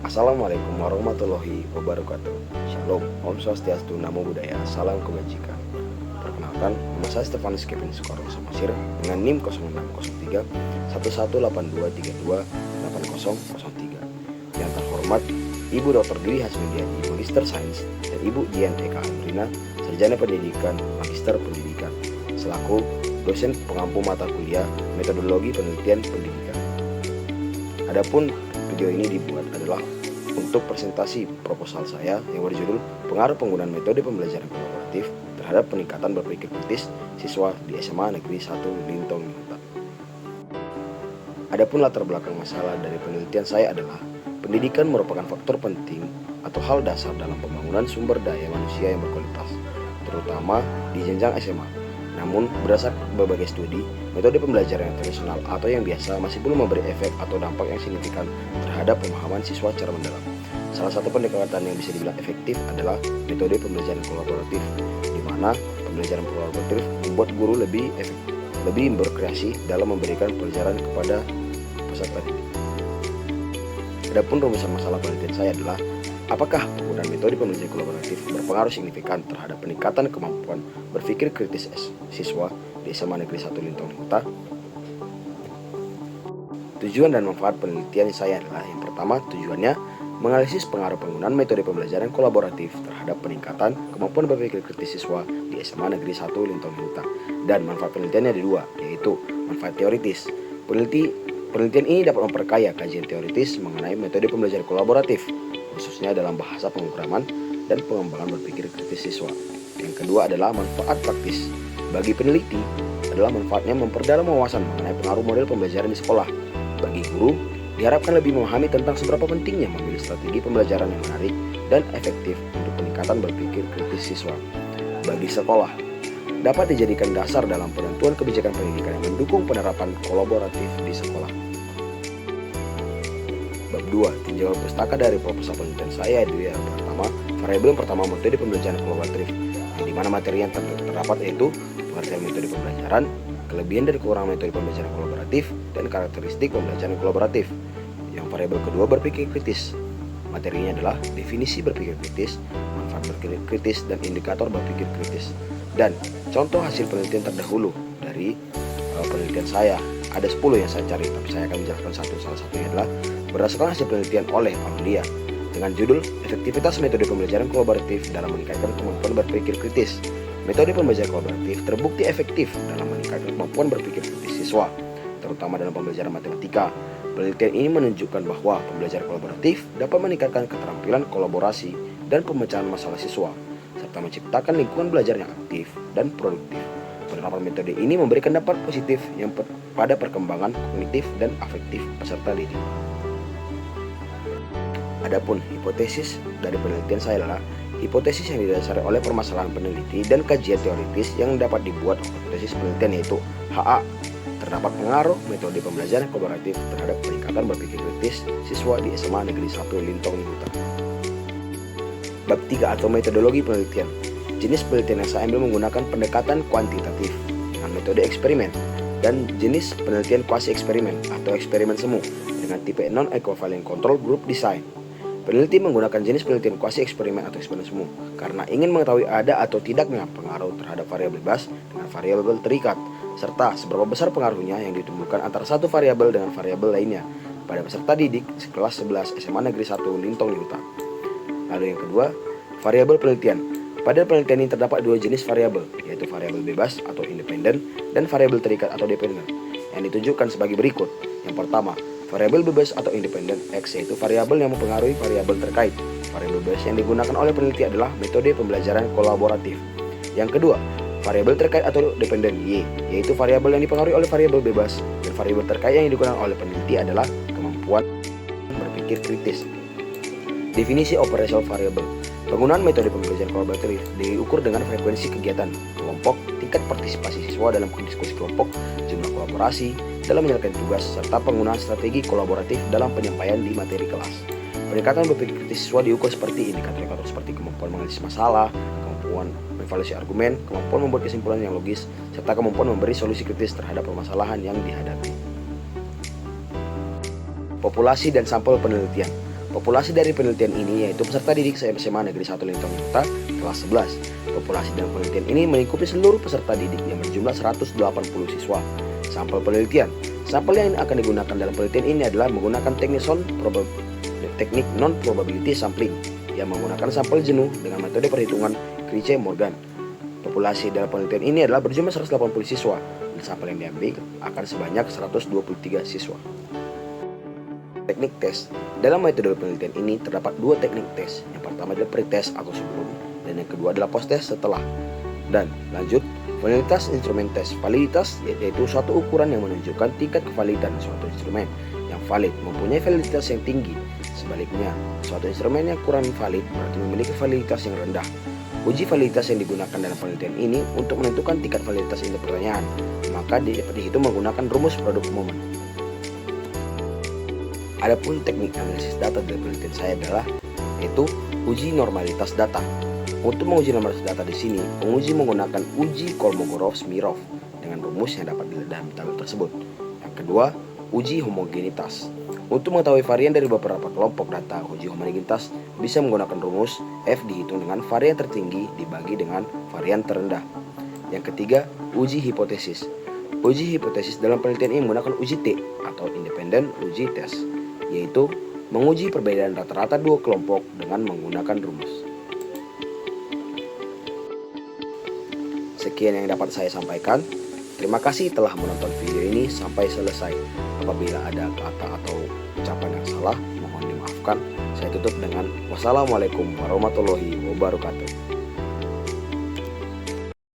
Assalamualaikum warahmatullahi wabarakatuh. Shalom, Om Swastiastu, Namo Buddhaya, Salam Kebajikan. Perkenalkan, nama saya Stefanus Kevin Soekarno Samosir dengan NIM 0603 118232 8003. Yang terhormat Ibu Dr. Dwi Hasmindiati, Magister Sains, dan Ibu Jian Eka Amrina, Sarjana Pendidikan, Magister Pendidikan, selaku dosen pengampu mata kuliah Metodologi Penelitian Pendidikan. Adapun video ini dibuat adalah untuk presentasi proposal saya yang berjudul Pengaruh Penggunaan Metode Pembelajaran Kolaboratif terhadap Peningkatan Berpikir Kritis Siswa di SMA Negeri 1 Lintong Niuta. Adapun latar belakang masalah dari penelitian saya adalah pendidikan merupakan faktor penting atau hal dasar dalam pembangunan sumber daya manusia yang berkualitas, terutama di jenjang SMA. Namun, berdasarkan berbagai studi, metode pembelajaran yang tradisional atau yang biasa masih belum memberi efek atau dampak yang signifikan terhadap pemahaman siswa secara mendalam. Salah satu pendekatan yang bisa dibilang efektif adalah metode pembelajaran kolaboratif, di mana pembelajaran kolaboratif membuat guru lebih berkreasi dalam memberikan pelajaran kepada peserta didik. Adapun rumusan masalah penelitian saya adalah apakah penggunaan metode pembelajaran kolaboratif berpengaruh signifikan terhadap peningkatan kemampuan berpikir kritis siswa di SMA Negeri 1 Lintong Niuta? Tujuan dan manfaat penelitian saya adalah yang pertama, tujuannya menganalisis pengaruh penggunaan metode pembelajaran kolaboratif terhadap peningkatan kemampuan berpikir kritis siswa di SMA Negeri 1 Lintong Niuta. Dan manfaat penelitiannya ada dua, yaitu manfaat teoritis. Penelitian ini dapat memperkaya kajian teoritis mengenai metode pembelajaran kolaboratif, khususnya dalam bahasa pemrograman dan pengembangan berpikir kritis siswa. Yang kedua adalah manfaat praktis. Bagi peneliti adalah manfaatnya memperdalam wawasan mengenai pengaruh model pembelajaran di sekolah. Bagi guru, diharapkan lebih memahami tentang seberapa pentingnya memilih strategi pembelajaran yang menarik dan efektif untuk peningkatan berpikir kritis siswa. Bagi sekolah, dapat dijadikan dasar dalam penentuan kebijakan pendidikan yang mendukung penerapan kolaboratif di sekolah. Bab 2. Tinjauan pustaka dari proposal penelitian saya itu yang pertama, variabel yang pertama metode pembelajaran kolaboratif, yang dimana materi yang terdapat yaitu pengertian metode pembelajaran, kelebihan dan kekurangan metode pembelajaran kolaboratif, dan karakteristik pembelajaran kolaboratif. Yang variabel kedua, berpikir kritis. Materinya adalah definisi berpikir kritis, manfaat berpikir kritis, dan indikator berpikir kritis. Dan contoh hasil penelitian terdahulu dari penelitian saya. Ada 10 yang saya cari, tapi saya akan menjelaskan satu. Salah satunya adalah berdasarkan hasil penelitian oleh Aulia dengan judul Efektivitas Metode Pembelajaran Kolaboratif dalam Meningkatkan Kemampuan Berpikir Kritis. Metode pembelajaran kolaboratif terbukti efektif dalam meningkatkan kemampuan berpikir kritis siswa, terutama dalam pembelajaran matematika. Penelitian ini menunjukkan bahwa pembelajaran kolaboratif dapat meningkatkan keterampilan kolaborasi dan pemecahan masalah siswa, serta menciptakan lingkungan belajar yang aktif dan produktif. Penerapan metode ini memberikan dampak positif yang pada perkembangan kognitif dan afektif peserta didik. Adapun hipotesis dari penelitian saya adalah hipotesis yang didasari oleh permasalahan peneliti dan kajian teoritis yang dapat dibuat. Hipotesis penelitian yaitu HA, terdapat pengaruh metode pembelajaran kolaboratif terhadap peningkatan berpikir kritis siswa di SMA Negeri 1 Lintong Niuta. Bab 3 atau metodologi penelitian. Jenis penelitian yang saya ambil menggunakan pendekatan kuantitatif dengan metode eksperimen dan jenis penelitian kuasi eksperimen atau eksperimen semu dengan tipe non-equivalent control group design. Peneliti menggunakan jenis penelitian kuasi eksperimen atau eksperimen semu karena ingin mengetahui ada atau tidaknya pengaruh terhadap variabel bebas dengan variabel terikat, serta seberapa besar pengaruhnya yang ditimbulkan antara satu variabel dengan variabel lainnya pada peserta didik kelas 11 SMA Negeri 1 Lintong Niuta. Lalu yang kedua, variabel penelitian. Pada penelitian ini terdapat dua jenis variabel, yaitu variabel bebas atau independen dan variabel terikat atau dependen, yang ditunjukkan sebagai berikut. Yang pertama, variabel bebas atau independen X, yaitu variabel yang mempengaruhi variabel terkait. Variabel bebas yang digunakan oleh peneliti adalah metode pembelajaran kolaboratif. Yang kedua, variabel terkait atau dependen Y, yaitu variabel yang dipengaruhi oleh variabel bebas, dan variabel terkait yang digunakan oleh peneliti adalah kemampuan berpikir kritis. Definisi operasional variabel. Penggunaan metode pembelajaran kolaboratif diukur dengan frekuensi kegiatan kelompok, tingkat partisipasi siswa dalam diskusi kelompok, jumlah kolaborasi dalam menyelesaikan tugas, serta penggunaan strategi kolaboratif dalam penyampaian di materi kelas. Peningkatan berpikir kritis siswa diukur seperti indikator-indikator seperti kemampuan menganalisis masalah, kemampuan mengevaluasi argumen, kemampuan membuat kesimpulan yang logis, serta kemampuan memberi solusi kritis terhadap permasalahan yang dihadapi. Populasi dan sampel penelitian. Populasi dari penelitian ini yaitu peserta didik SMA Negeri 1 Lintong Kota kelas 11. Populasi dalam penelitian ini melingkupi seluruh peserta didik yang berjumlah 180 siswa. Sampel penelitian. Sampel yang akan digunakan dalam penelitian ini adalah menggunakan teknik non-probability sampling yang menggunakan sampel jenuh dengan metode perhitungan Kricke-Morgan. Populasi dalam penelitian ini adalah berjumlah 180 siswa dan sampel yang diambil akan sebanyak 123 siswa. Teknik tes. Dalam metode penelitian ini terdapat dua teknik tes. Yang pertama adalah pretest atau sebelum, dan yang kedua adalah post-test setelah. Dan lanjut, validitas instrumen tes. Validitas yaitu suatu ukuran yang menunjukkan tingkat kevalidan suatu instrumen yang valid mempunyai validitas yang tinggi. Sebaliknya, suatu instrumen yang kurang valid berarti memiliki validitas yang rendah. Uji validitas yang digunakan dalam penelitian ini untuk menentukan tingkat validitas inti pertanyaan, maka dapat dihitung menggunakan rumus produk momen. Adapun teknik analisis data dari penelitian saya adalah yaitu uji normalitas data. Untuk menguji normalitas data di sini, penguji menggunakan uji Kolmogorov-Smirnov dengan rumus yang dapat dilihat dalam tabel tersebut. Yang kedua, uji homogenitas. Untuk mengetahui varian dari beberapa kelompok data, uji homogenitas bisa menggunakan rumus F dihitung dengan varian tertinggi dibagi dengan varian terendah. Yang ketiga, uji hipotesis. Uji hipotesis dalam penelitian ini menggunakan uji T atau independent uji test, yaitu menguji perbedaan rata-rata dua kelompok dengan menggunakan rumus. Sekian yang dapat saya sampaikan. Terima kasih telah menonton video ini sampai selesai. Apabila ada kata atau ucapan yang salah, mohon dimaafkan. Saya tutup dengan wassalamualaikum warahmatullahi wabarakatuh.